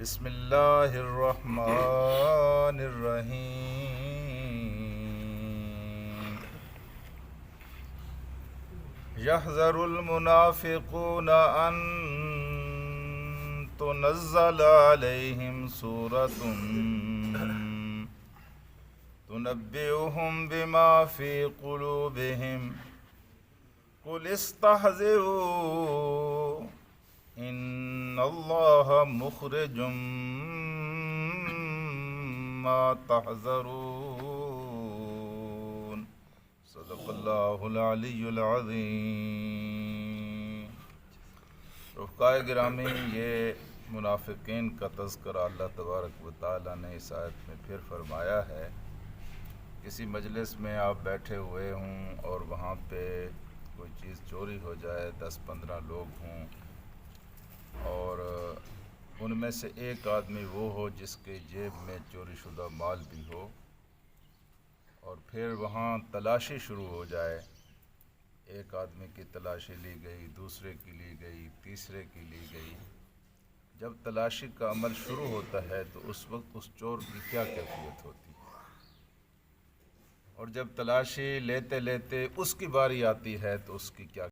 بسم اللہ الرحمن الرحیم یحذر المنافقون ان تنزل علیہم سورۃ تنبئهم بما فی قلوبہم قل استہزئوا ان اللہ مخرج ما تحذرون صدق اللہ العلی العظیم۔ رفقائے گرامی، یہ منافقین کا تذکرہ اللہ تبارک و تعالیٰ نے اس آیت میں پھر فرمایا ہے۔ کسی مجلس میں آپ بیٹھے ہوئے ہوں اور وہاں پہ کوئی چیز چوری ہو جائے، 10-15 لوگ ہوں اور ان میں سے ایک آدمی وہ ہو جس کے جیب میں چوری شدہ مال بھی ہو، اور پھر وہاں تلاشی شروع ہو جائے۔ ایک آدمی کی تلاشی لی گئی، دوسرے کی لی گئی، تیسرے کی لی گئی۔ جب تلاشی کا عمل شروع ہوتا ہے تو اس وقت اس چور کی کیا کیفیت ہوتی ہے، اور جب تلاشی لیتے لیتے اس کی باری آتی ہے تو اس کی کیا